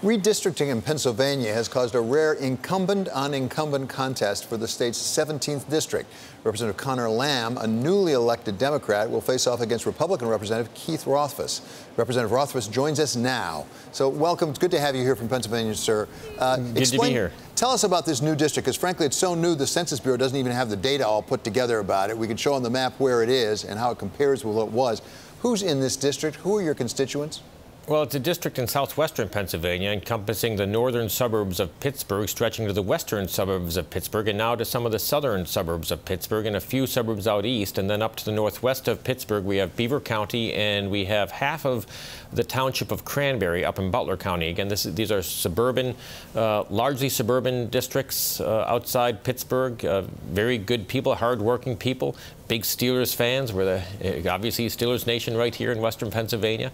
Redistricting in Pennsylvania has caused a rare incumbent-on-incumbent contest for the state's 17th district. Representative Connor Lamb, a newly elected Democrat, will face off against Republican Representative Keith Rothfus. Representative Rothfus joins us now. So welcome. It's good to have you here from Pennsylvania, sir. Good to be here. Tell us about this new district, because frankly, it's so new, the Census Bureau doesn't even have the data all put together about it. We can show on the map where it is and how it compares with what it was. Who's in this district? Who are your constituents? Well, it's a district in southwestern Pennsylvania encompassing the northern suburbs of Pittsburgh, stretching to the western suburbs of Pittsburgh, and now to some of the southern suburbs of Pittsburgh and a few suburbs out east. And then up to the northwest of Pittsburgh, we have Beaver County, and we have half of the township of Cranberry up in Butler County. Again, these are suburban, largely suburban districts outside Pittsburgh. Very good people, hardworking people. Big Steelers fans. We're obviously Steelers Nation right here in western Pennsylvania.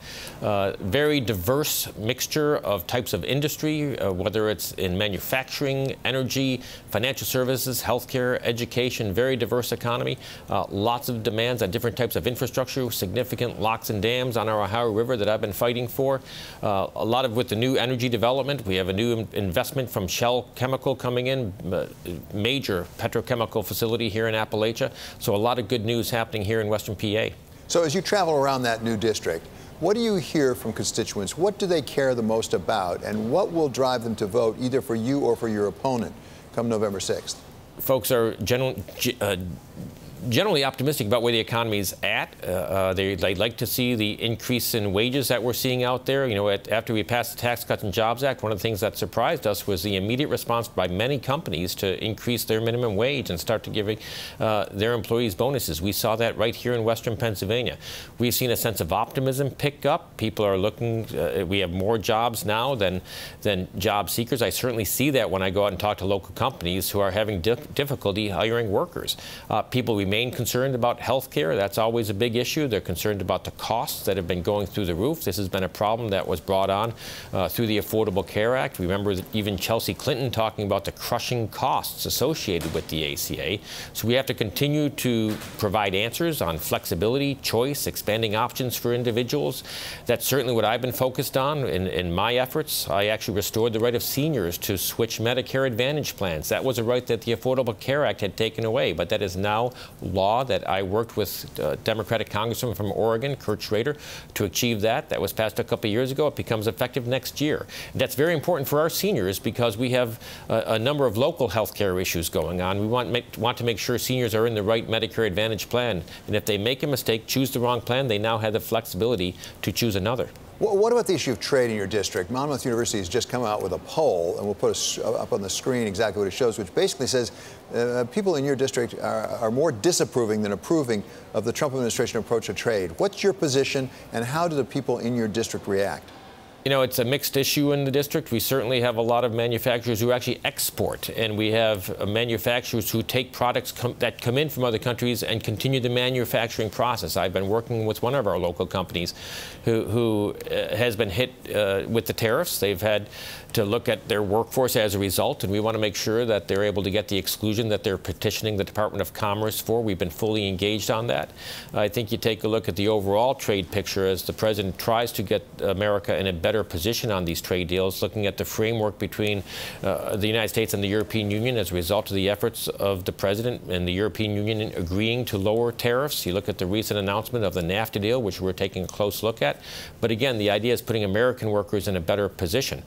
Very diverse mixture of types of industry, whether it's in manufacturing, energy, financial services, healthcare, education. Very diverse economy. Lots of demands on different types of infrastructure. Significant locks and dams on our Ohio River that I've been fighting for. A lot of with the new energy development. We have a new investment from Shell Chemical coming in. Major petrochemical facility here in Appalachia. So a lot of good news happening here in western PA. So as you travel around that new district, what do you hear from constituents? What do they care the most about, and what will drive them to vote either for you or for your opponent come November 6th? Folks are generally optimistic about where the economy is at. They'd like to see the increase in wages that we're seeing out there. You know, after we passed the Tax Cuts and Jobs Act, one of the things that surprised us was the immediate response by many companies to increase their minimum wage and start to give their employees bonuses. We saw that right here in western Pennsylvania. We've seen a sense of optimism pick up. People are looking, we have more jobs now than job seekers. I certainly see that when I go out and talk to local companies who are having difficulty hiring workers. People remain concerned about health care. That's always a big issue. They're concerned about the costs that have been going through the roof. This has been a problem that was brought on through the Affordable Care Act. Remember that even Chelsea Clinton talking about the crushing costs associated with the ACA. So we have to continue to provide answers on flexibility, choice, expanding options for individuals. That's certainly what I've been focused on in my efforts. I actually restored the right of seniors to switch Medicare Advantage plans. That was a right that the Affordable Care Act had taken away, but that is now law that I worked with Democratic Congressman from Oregon, Kurt Schrader, to achieve that. That was passed a couple of years ago. It becomes effective next year. And that's very important for our seniors because we have a number of local health care issues going on. We want to make sure seniors are in the right Medicare Advantage plan. And if they make a mistake, choose the wrong plan, they now have the flexibility to choose another. What about the issue of trade in your district? Monmouth University has just come out with a poll, and we'll put up on the screen exactly what it shows, which basically says people in your district are more disapproving than approving of the Trump administration approach to trade. What's your position, and how do the people in your district react? You know, it's a mixed issue in the district. We certainly have a lot of manufacturers who actually export, and we have manufacturers who take products that come in from other countries and continue the manufacturing process. I've been working with one of our local companies who has been hit with the tariffs. They've had to look at their workforce as a result, and we want to make sure that they're able to get the exclusion that they're petitioning the Department of Commerce for. We've been fully engaged on that. I think you take a look at the overall trade picture as the president tries to get America in a better position on these trade deals, looking at the framework between the United States and the European Union as a result of the efforts of the president and the European Union in agreeing to lower tariffs. You look at the recent announcement of the NAFTA deal, which we're taking a close look at. But again, the idea is putting American workers in a better position.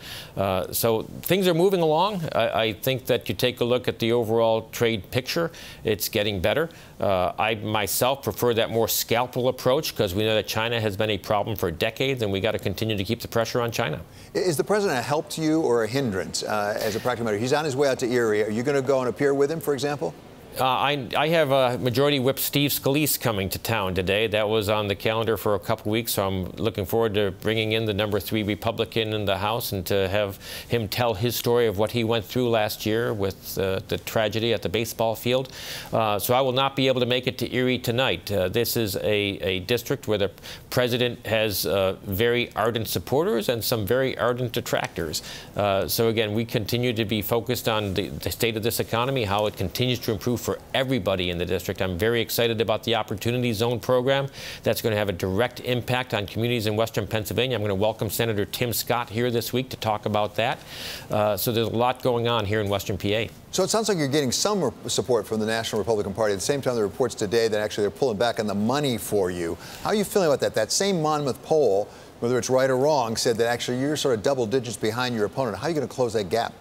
So things are moving along. I think that you take a look at the overall trade picture, it's getting better. I myself prefer that more scalpel approach because we know that China has been a problem for decades, and we got to continue to keep the pressure on China. Is the president a help to you or a hindrance as a practical matter? He's on his way out to Erie. Are you going to go and appear with him, for example? I have Majority Whip Steve Scalise coming to town today. That was on the calendar for a couple of weeks, so I'm looking forward to bringing in the #3 Republican in the House and to have him tell his story of what he went through last year with the tragedy at the baseball field. So I will not be able to make it to Erie tonight. This is a district where the president has very ardent supporters and some very ardent detractors. So again, we continue to be focused on the state of this economy, how it continues to improve for everybody in the district. I'm very excited about the Opportunity Zone program that's going to have a direct impact on communities in Western Pennsylvania. I'm going to welcome Senator Tim Scott here this week to talk about that. So there's a lot going on here in Western PA. So it sounds like you're getting some support from the National Republican Party. At the same time, there are reports today that actually they're pulling back on the money for you. How are you feeling about that? That same Monmouth poll, whether it's right or wrong, said that actually you're sort of double digits behind your opponent. How are you going to close that gap?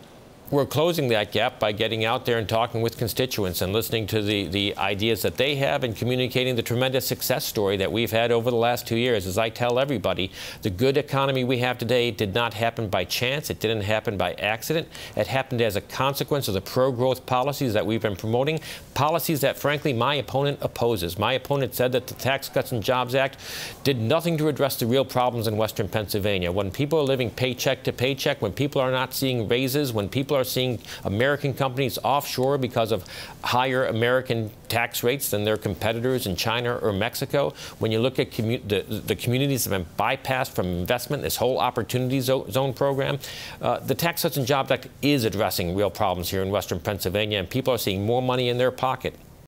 We're closing that gap by getting out there and talking with constituents and listening to the ideas that they have and communicating the tremendous success story that we've had over the last 2 years. As I tell everybody, the good economy we have today did not happen by chance. It didn't happen by accident. It happened as a consequence of the pro-growth policies that we've been promoting, policies that, frankly, my opponent opposes. My opponent said that the Tax Cuts and Jobs Act did nothing to address the real problems in Western Pennsylvania. When people are living paycheck to paycheck, when people are not seeing raises, when people are seeing American companies offshore because of higher American tax rates than their competitors in China or Mexico. When you look at the communities that have been bypassed from investment, this whole Opportunity Zone program, the Tax Cuts and Jobs Act is addressing real problems here in Western Pennsylvania, and people are seeing more money in their pocket.